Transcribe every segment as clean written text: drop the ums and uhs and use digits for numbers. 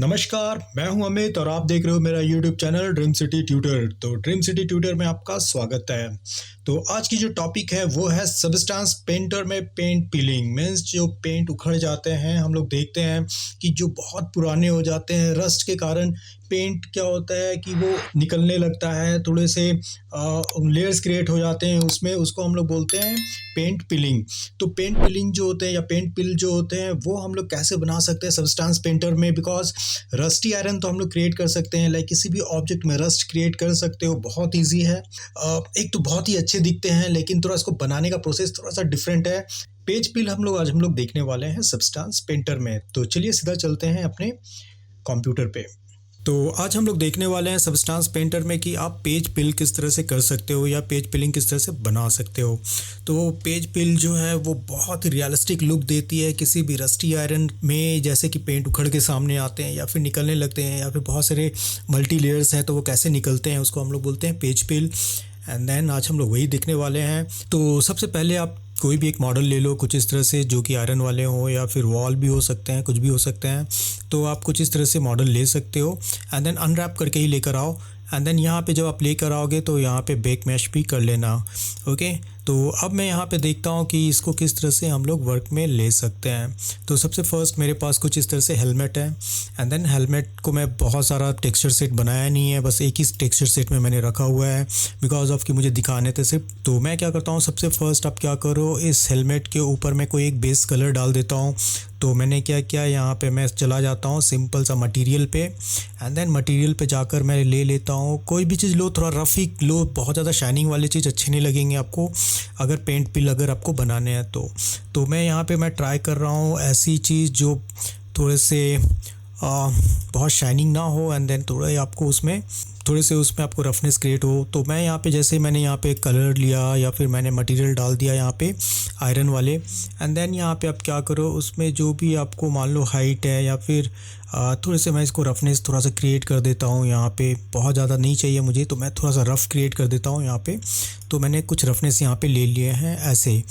नमस्कार, मैं हूं अमित और आप देख रहे हो मेरा YouTube channel dream city tutor. तो ड्रीम सिटी ट्यूटर में आपका स्वागत है। तो आज की जो टॉपिक है वो है सबस्टेंस पेंटर में पेंट पीलिंग। मीन्स जो पेंट उखड़ जाते हैं, हम लोग देखते हैं कि जो बहुत पुराने हो जाते हैं रस्ट के कारण पेंट क्या होता है कि वो निकलने लगता है, थोड़े से लेयर्स क्रिएट हो जाते हैं उसमें, उसको हम लोग बोलते हैं पेंट पिलिंग। तो पेंट पिलिंग जो होते हैं या पेंट पिल जो होते हैं वो हम लोग कैसे बना सकते हैं सबस्टेंस पेंटर में, बिकॉज रस्टी आयरन तो हम लोग क्रिएट कर सकते हैं, लाइक किसी भी ऑब्जेक्ट में रस्ट क्रिएट कर सकते हो, बहुत ईजी है। एक तो बहुत ही अच्छे दिखते हैं लेकिन थोड़ा इसको बनाने का प्रोसेस थोड़ा सा डिफरेंट है। पेज पिल आज हम लोग देखने वाले हैं सबस्टेंस पेंटर में। तो चलिए सीधा चलते हैं अपने कंप्यूटर पे। तो आज हम लोग देखने वाले हैं सबस्टेंस पेंटर में कि आप पेज पिल किस तरह से कर सकते हो या पेज पिलिंग किस तरह से बना सकते हो। तो पेज पिल जो है वो बहुत ही रियलिस्टिक लुक देती है किसी भी रस्टी आयरन में, जैसे कि पेंट उखड़ के सामने आते हैं या फिर निकलने लगते हैं या फिर बहुत सारे मल्टी लेयर्स हैं तो वो कैसे निकलते हैं, उसको हम लोग बोलते हैं पेज पिल। एंड देन आज हम लोग वही देखने वाले हैं। तो सबसे पहले आप कोई भी एक मॉडल ले लो कुछ इस तरह से, जो कि आयरन वाले हो या फिर वॉल भी हो सकते हैं, कुछ भी हो सकते हैं। तो आप कुछ इस तरह से मॉडल ले सकते हो एंड देन अनरैप करके ही लेकर आओ। एंड देन यहाँ पे जब आप लेकर आओगे तो यहाँ पे बेक मैश भी कर लेना। ओके, तो अब मैं यहाँ पे देखता हूँ कि इसको किस तरह से हम लोग वर्क में ले सकते हैं। तो सबसे फर्स्ट मेरे पास कुछ इस तरह से हेलमेट है एंड देन हेलमेट को मैं बहुत सारा टेक्सचर सेट बनाया नहीं है, बस एक ही टेक्सचर सेट में मैंने रखा हुआ है बिकॉज ऑफ कि मुझे दिखाने थे सिर्फ। तो मैं क्या करता हूँ, सबसे फर्स्ट आप क्या करो, इस हेलमेट के ऊपर मैं कोई एक बेस कलर डाल देता हूँ। तो मैंने क्या किया, यहाँ पे मैं चला जाता हूँ सिंपल सा मटेरियल पे एंड देन मटेरियल पे जाकर मैं ले लेता हूँ कोई भी चीज़ लो, थोड़ा रफ ही लो, बहुत ज़्यादा शाइनिंग वाली चीज़ अच्छी नहीं लगेंगे आपको अगर पेंट पिल अगर आपको बनाने हैं तो मैं यहाँ पे मैं ट्राई कर रहा हूँ ऐसी चीज़ जो थोड़े से बहुत शाइनिंग ना हो एंड देन थोड़े से उसमें आपको रफनेस क्रिएट हो। तो मैं यहाँ पे जैसे मैंने यहाँ पे कलर लिया या फिर मैंने मटेरियल डाल दिया यहाँ पे आयरन वाले एंड देन यहाँ पे आप क्या करो, उसमें जो भी आपको मान लो हाइट है या फिर थोड़े से मैं इसको रफनेस थोड़ा सा क्रिएट कर देता हूँ। यहाँ पे बहुत ज़्यादा नहीं चाहिए मुझे, तो मैं थोड़ा सा रफ़ क्रिएट कर देता हूँ यहाँ पे। तो मैंने कुछ रफनेस यहाँ पे ले लिए हैं ऐसे।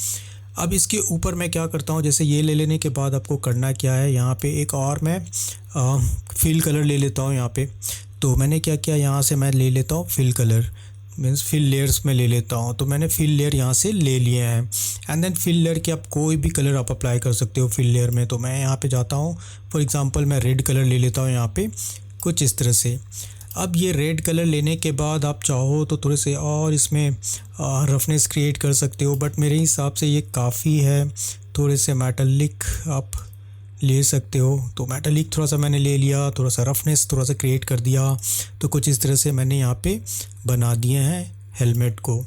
अब इसके ऊपर मैं क्या करता हूँ, जैसे ये ले लेने के बाद आपको करना क्या है, यहाँ पे एक और मैं फिल कलर ले लेता हूँ यहाँ पे। तो मैंने क्या किया, यहाँ से मैं ले लेता हूँ fill colour, means fill layers में ले लेता हूँ। तो मैंने फिल लेयर यहाँ से ले लिए हैं एंड देन फिल लेयर के आप कोई भी कलर आप अप्लाई कर सकते हो फिल लेयर में। तो मैं यहाँ पे जाता हूँ, फॉर एग्ज़ाम्पल मैं रेड कलर ले लेता हूँ यहाँ पे कुछ इस तरह से। अब ये रेड कलर लेने के बाद आप चाहो तो थोड़े से और इसमें रफनेस क्रिएट कर सकते हो, बट मेरे हिसाब से ये काफ़ी है। थोड़े से मेटालिक आप ले सकते हो, तो मेटालिक थोड़ा सा मैंने ले लिया, थोड़ा सा रफनेस थोड़ा सा क्रिएट कर दिया। तो कुछ इस तरह से मैंने यहाँ पे बना दिए हैं हेलमेट को।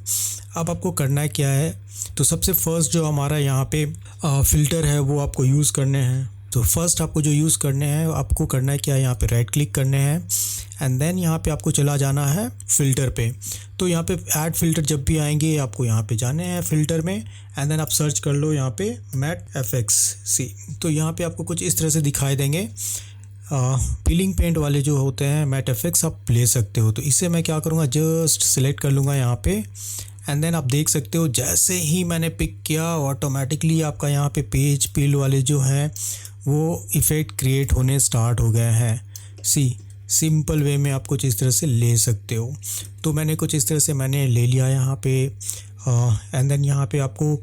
अब आपको करना क्या है, तो सबसे फर्स्ट जो हमारा यहाँ पे फ़िल्टर है वो आपको यूज़ करने हैं। तो फर्स्ट आपको जो यूज़ करने हैं, आपको करना है क्या, यहाँ पे राइट क्लिक करने हैं एंड देन यहाँ पे आपको चला जाना है फ़िल्टर पे। तो यहाँ पे ऐड फ़िल्टर जब भी आएंगे आपको यहाँ पे जाने हैं फ़िल्टर में एंड देन आप सर्च कर लो यहाँ पे मैट FX। तो यहाँ पे आपको कुछ इस तरह से दिखाई देंगे। पीलिंग पेंट वाले जो होते हैं मैट FX आप ले सकते हो। तो इसे मैं क्या करूँगा, जस्ट सिलेक्ट कर लूँगा यहाँ पे एंड देन आप देख सकते हो जैसे ही मैंने पिक किया ऑटोमेटिकली आपका यहाँ पे पेज पिल वाले जो हैं वो इफ़ेक्ट क्रिएट होने स्टार्ट हो गए हैं। सिंपल वे में आप कुछ इस तरह से ले सकते हो। तो मैंने कुछ इस तरह से मैंने ले लिया यहाँ पे एंड देन यहाँ पे आपको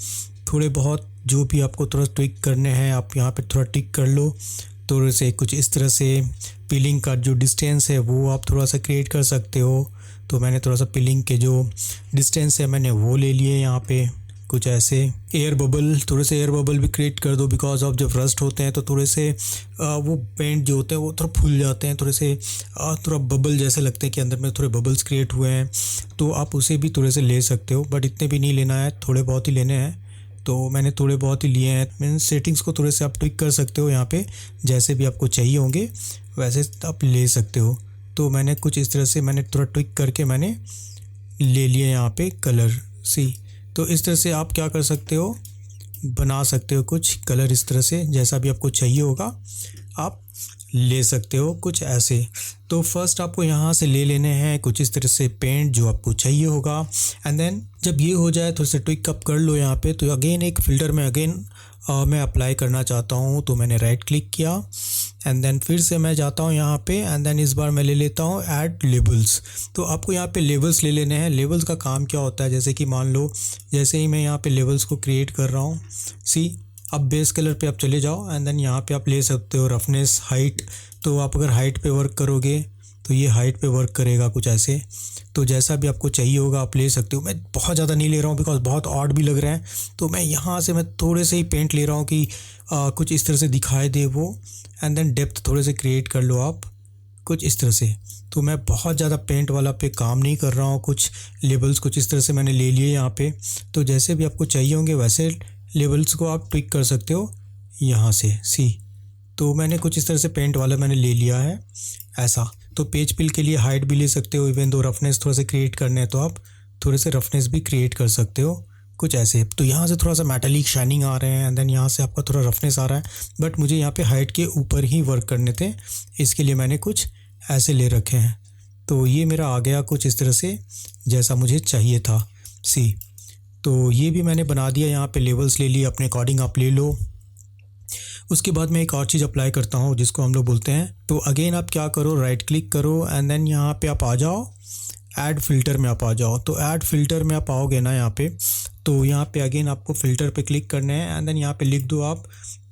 थोड़े बहुत जो भी आपको थोड़ा ट्विक करने हैं आप यहाँ पे थोड़ा टिक कर लो। थोड़े से कुछ इस तरह से पीलिंग का जो डिस्टेंस है वो आप थोड़ा सा क्रिएट कर सकते हो। तो मैंने थोड़ा सा पीलिंग के जो डिस्टेंस है मैंने वो ले लिए यहाँ पे कुछ ऐसे। एयर बबल, थोड़े से एयर बबल भी क्रिएट कर दो बिकॉज ऑफ जब रस्ट होते हैं तो थोड़े से वो पेंट जो होते हैं वो थोड़ा फूल जाते हैं, थोड़े से थोड़ा बबल जैसे लगते हैं कि अंदर में थोड़े बबल्स क्रिएट हुए हैं। तो आप उसे भी थोड़े से ले सकते हो, बट इतने भी नहीं लेना है, थोड़े बहुत ही लेने हैं। तो मैंने थोड़े बहुत ही लिए हैं। मीन्स सेटिंग्स को थोड़े से आप ट्विक कर सकते हो यहाँ पे, जैसे भी आपको चाहिए होंगे वैसे आप ले सकते हो। तो मैंने कुछ इस तरह से मैंने थोड़ा ट्विक करके मैंने ले लिए यहाँ पे कलर। तो इस तरह से आप क्या कर सकते हो, बना सकते हो कुछ कलर इस तरह से, जैसा भी आपको चाहिए होगा आप ले सकते हो कुछ ऐसे। तो फर्स्ट आपको यहाँ से ले लेने हैं कुछ इस तरह से पेंट जो आपको चाहिए होगा एंड देन जब ये हो जाए थोड़ा सा ट्विक अप कर लो यहाँ पे। तो अगेन एक फ़िल्टर में अगेन मैं अप्लाई करना चाहता हूँ, तो मैंने राइट क्लिक किया एंड देन फिर से मैं जाता हूँ यहाँ पे एंड देन इस बार मैं ले लेता हूँ ऐड लेबल्स। तो आपको यहाँ पे लेबल्स ले लेने हैं। लेबल्स का काम क्या होता है, जैसे कि मान लो जैसे ही मैं यहाँ पे लेबल्स को क्रिएट कर रहा हूँ, सी अब बेस कलर पे आप चले जाओ एंड देन यहाँ पे आप ले सकते हो रफनेस, हाइट। तो आप अगर हाइट पे वर्क करोगे तो ये हाइट पे वर्क करेगा कुछ ऐसे। तो जैसा भी आपको चाहिए होगा आप ले सकते हो। मैं बहुत ज़्यादा नहीं ले रहा हूँ बिकॉज बहुत ऑड भी लग रहा है, तो मैं यहाँ से मैं थोड़े से ही पेंट ले रहा हूँ कि कुछ इस तरह से दिखाई दे वो। एंड देन डेप्थ थोड़े से क्रिएट कर लो आप कुछ इस तरह से। तो मैं बहुत ज़्यादा पेंट वाला पे काम नहीं कर रहा हूँ। कुछ लेबल्स कुछ इस तरह से मैंने ले लिए यहाँ पे। तो जैसे भी आपको चाहिए होंगे वैसे लेबल्स को आप ट्विक कर सकते हो यहाँ से, सी। तो मैंने कुछ इस तरह से पेंट वाला मैंने ले लिया है ऐसा। तो पेज पिल के लिए हाइट भी ले सकते हो, इवन दो रफनेस थोड़ा सा क्रिएट करने हैं तो आप थोड़े से रफनेस भी क्रिएट कर सकते हो कुछ ऐसे। तो यहाँ से थोड़ा सा मेटालिक शाइनिंग आ रहे हैं एंड देन यहाँ से आपका थोड़ा रफनेस आ रहा है, बट मुझे यहाँ पे हाइट के ऊपर ही वर्क करने थे, इसके लिए मैंने कुछ ऐसे ले रखे हैं। तो ये मेरा आ गया कुछ इस तरह से जैसा मुझे चाहिए था, सी। तो ये भी मैंने बना दिया। यहाँ पे लेवल्स ले लिए, अपने अकॉर्डिंग आप ले लो। उसके बाद मैं एक और चीज़ अप्लाई करता हूँ जिसको हम लोग बोलते हैं, तो अगेन आप क्या करो, राइट क्लिक करो एंड देन यहाँ पे आप आ जाओ ऐड फ़िल्टर में आप आ जाओ। तो ऐड फ़िल्टर में आप आओगे ना यहाँ पे, तो यहाँ पे अगेन आपको फ़िल्टर पे क्लिक करना है एंड देन यहाँ पे लिख दो आप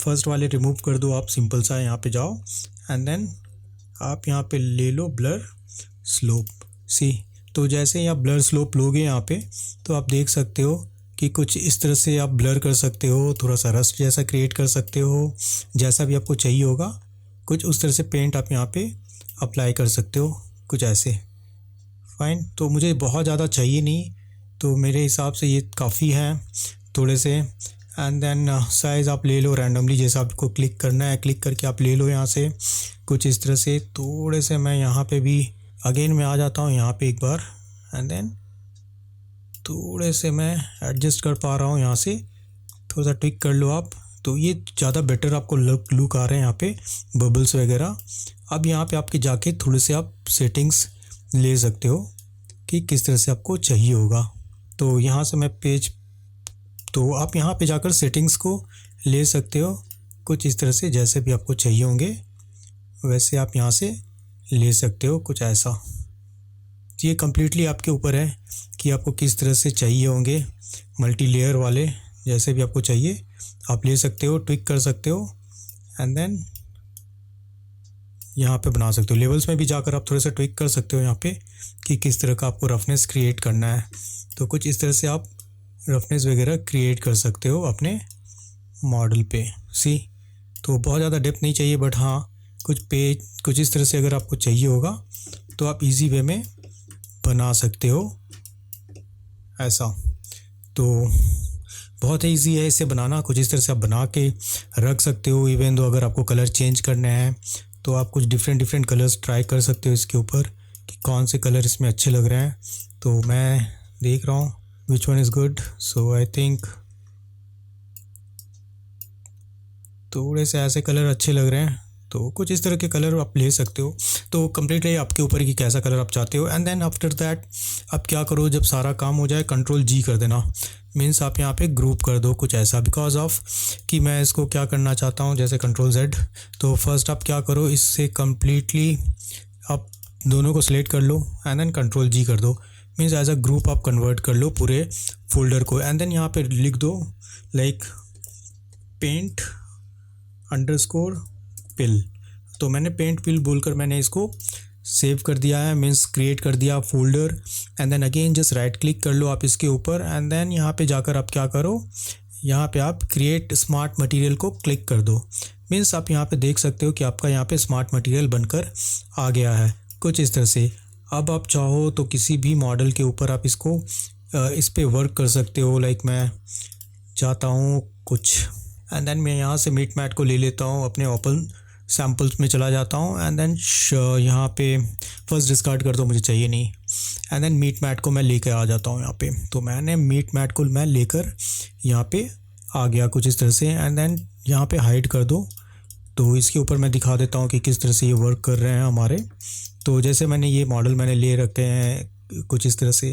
फर्स्ट वाले रिमूव कर दो आप, सिंपल सा। यहाँ पे जाओ एंड देन आप यहाँ पे ले लो ब्लर स्लोप, सी। तो जैसे ही आप ब्लर स्लोप लोगे यहाँ पे तो आप देख सकते हो कि कुछ इस तरह से आप ब्लर कर सकते हो, थोड़ा सा रस्ट जैसा क्रिएट कर सकते हो, जैसा भी आपको चाहिए होगा कुछ उस तरह से पेंट आप यहाँ पे अप्लाई कर सकते हो कुछ ऐसे, फाइन। तो मुझे बहुत ज़्यादा चाहिए नहीं, तो मेरे हिसाब से ये काफ़ी है थोड़े से। एंड देन साइज़ आप ले लो रैंडमली, जैसा आपको क्लिक करना है क्लिक करके आप ले लो यहाँ से कुछ इस तरह से। थोड़े से मैं यहाँ पे भी अगेन मैं आ जाता हूँ यहाँ पे एक बार एंड देन थोड़े से मैं एडजस्ट कर पा रहा हूँ यहाँ से, थोड़ा सा ट्विक कर लो आप। तो ये ज़्यादा बेटर आपको लुक आ रहे हैं यहाँ पे बबल्स वगैरह। अब यहाँ पे आपके जाके थोड़े से आप सेटिंग्स ले सकते हो कि किस तरह से आपको चाहिए होगा। तो यहाँ से मैं पेज, तो आप यहाँ पे जाकर सेटिंग्स को ले सकते हो कुछ इस तरह से, जैसे भी आपको चाहिए होंगे वैसे आप यहाँ से ले सकते हो कुछ ऐसा। ये कम्प्लीटली आपके ऊपर है कि आपको किस तरह से चाहिए होंगे, मल्टी लेयर वाले जैसे भी आपको चाहिए आप ले सकते हो, ट्विक कर सकते हो एंड देन यहाँ पे बना सकते हो। लेवल्स में भी जाकर आप थोड़ा सा ट्विक कर सकते हो यहाँ पे कि किस तरह का आपको रफनेस क्रिएट करना है। तो कुछ इस तरह से आप रफनेस वगैरह क्रिएट कर सकते हो अपने मॉडल पे, सी। तो बहुत ज़्यादा डेप्थ नहीं चाहिए, बट हाँ कुछ पेज कुछ इस तरह से अगर आपको चाहिए होगा तो आप इजी वे में बना सकते हो ऐसा। तो बहुत ही ईजी है इसे बनाना, कुछ इस तरह से आप बना के रख सकते हो। इवन दो अगर आपको कलर चेंज करने हैं तो आप कुछ डिफरेंट कलर्स ट्राई कर सकते हो इसके ऊपर कि कौन से कलर इसमें अच्छे लग रहे हैं। तो मैं देख रहा हूँ which one is good, so I think थोड़े से ऐसे कलर अच्छे लग रहे हैं, तो कुछ इस तरह के कलर आप ले सकते हो। तो कम्प्लीटली आपके ऊपर कि कैसा कलर आप चाहते हो। एंड देन आफ्टर दैट आप क्या करो, जब सारा काम हो जाए कंट्रोल जी कर देना, मीन्स आप यहाँ पे ग्रुप कर दो कुछ ऐसा। बिकॉज ऑफ कि मैं इसको क्या करना चाहता हूँ, जैसे कंट्रोल जेड। तो फर्स्ट आप क्या करो, इससे कम्प्लीटली आप दोनों को सिलेक्ट कर लो एंड देन कंट्रोल जी कर दो, मीन्स एज अ ग्रुप आप कन्वर्ट कर लो पूरे फोल्डर को। एंड देन यहाँ पे लिख दो लाइक पेंट अंडरस्कोर पिल। तो मैंने पेंट पिल बोलकर मैंने इसको सेव कर दिया है, मीन्स क्रिएट कर दिया folder. And then again just right click कर लो आप इसके ऊपर एंड देन यहाँ पे जाकर आप क्या करो, यहाँ पे आप क्रिएट स्मार्ट मटेरियल को क्लिक कर दो। मीन्स आप यहाँ पे देख सकते हो कि आपका यहाँ पे स्मार्ट मटेरियल बनकर आ गया है कुछ इस तरह से। अब आप चाहो तो किसी भी मॉडल के ऊपर आप इसको इस पे वर्क कर सकते हो। लाइक मैं चाहता हूँ कुछ, एंड देन मैं यहाँ से मीट मैट को ले लेता हूँ, अपने ओपन सैम्पल्स में चला जाता हूँ एंड देन यहाँ पे फर्स्ट डिस्कार्ड कर दो, मुझे चाहिए नहीं। एंड देन मीट मैट को मैं लेकर आ जाता हूँ यहाँ पे। तो मैंने मीट मैट को मैं लेकर यहाँ पे आ गया कुछ इस तरह से। एंड देन यहाँ पे हाइड कर दो। तो इसके ऊपर मैं दिखा देता हूँ कि किस तरह से ये वर्क कर रहे हैं हमारे। तो जैसे मैंने ये मॉडल मैंने ले रखे हैं कुछ इस तरह से।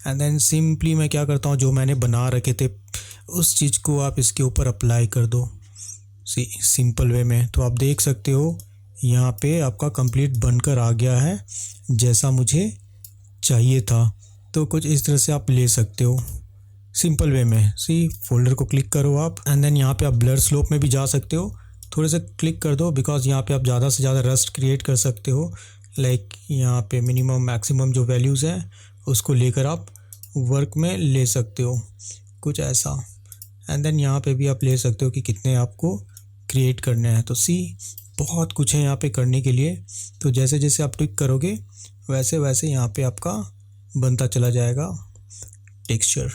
एंड देन सिंपली मैं क्या करता हूँ, जो मैंने बना रखे थे उस चीज़ को आप इसके ऊपर अप्लाई कर दो सिंपल वे में। तो आप देख सकते हो यहाँ पे आपका कंप्लीट बनकर आ गया है जैसा मुझे चाहिए था। तो कुछ इस तरह से आप ले सकते हो सिंपल वे में। सी फोल्डर को क्लिक करो आप एंड देन यहाँ पे आप ब्लर स्लोप में भी जा सकते हो। थोड़े से क्लिक कर दो बिकॉज यहाँ पे आप ज़्यादा से ज़्यादा रस्ट क्रिएट कर सकते हो। लाइक यहाँ पे मिनिमम मैक्सिमम जो वैल्यूज़ हैं उसको लेकर आप वर्क में ले सकते हो कुछ ऐसा। एंड देन यहाँ पे भी आप ले सकते हो कि कितने आपको क्रिएट करने हैं। तो सी बहुत कुछ है यहाँ पे करने के लिए। तो जैसे जैसे आप क्लिक करोगे वैसे वैसे यहाँ पे आपका बनता चला जाएगा। Texture,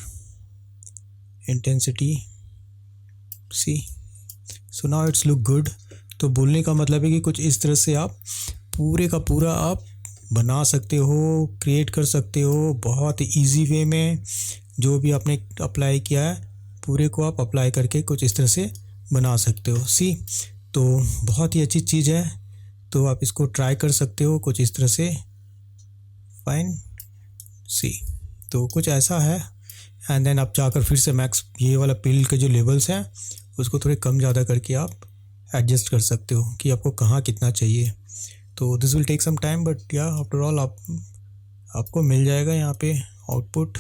intensity, see so now it's look good. तो बोलने का मतलब है कि कुछ इस तरह से आप पूरे का पूरा आप बना सकते हो, क्रिएट कर सकते हो बहुत इजी वे में। जो भी आपने अप्लाई किया है पूरे को आप अप्लाई करके कुछ इस तरह से बना सकते हो। सी तो बहुत ही अच्छी चीज़ है। तो आप इसको ट्राई कर सकते हो कुछ इस तरह से। फाइन, सी तो कुछ ऐसा है। एंड देन आप जाकर फिर से मैक्स ये वाला पिल के जो लेवल्स हैं उसको थोड़े कम ज़्यादा करके आप एडजस्ट कर सकते हो कि आपको कहाँ कितना चाहिए। तो this will take some time but या आफ्टर ऑल आपको मिल जाएगा यहाँ पे आउटपुट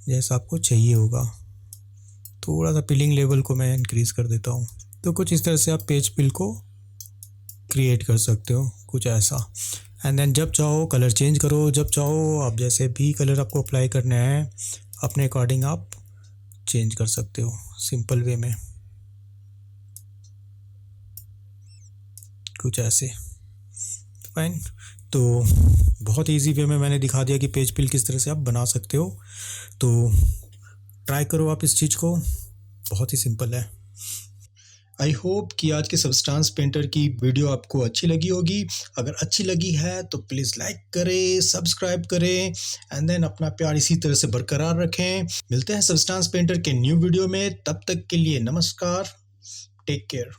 जैसा आपको चाहिए होगा। थोड़ा सा पिलिंग लेवल को मैं इंक्रीज़ कर देता हूँ। तो कुछ इस तरह से आप पेज पिल को क्रिएट कर सकते हो कुछ ऐसा। एंड देन जब चाहो कलर चेंज करो, जब चाहो आप जैसे भी कलर आपको अप्लाई करना है अपने अकॉर्डिंग आप चेंज कर सकते हो सिंपल वे में कुछ ऐसे। फाइन, तो बहुत इजी वे में मैंने दिखा दिया कि पेज पिल किस तरह से आप बना सकते हो। तो ट्राई करो आप इस चीज़ को, बहुत ही सिंपल है। आई होप कि आज के सबस्टांस पेंटर की वीडियो आपको अच्छी लगी होगी। अगर अच्छी लगी है तो प्लीज़ लाइक करें, सब्सक्राइब करें एंड देन अपना प्यार इसी तरह से बरकरार रखें। मिलते हैं सबस्टांस पेंटर के न्यू वीडियो में, तब तक के लिए नमस्कार, टेक केयर।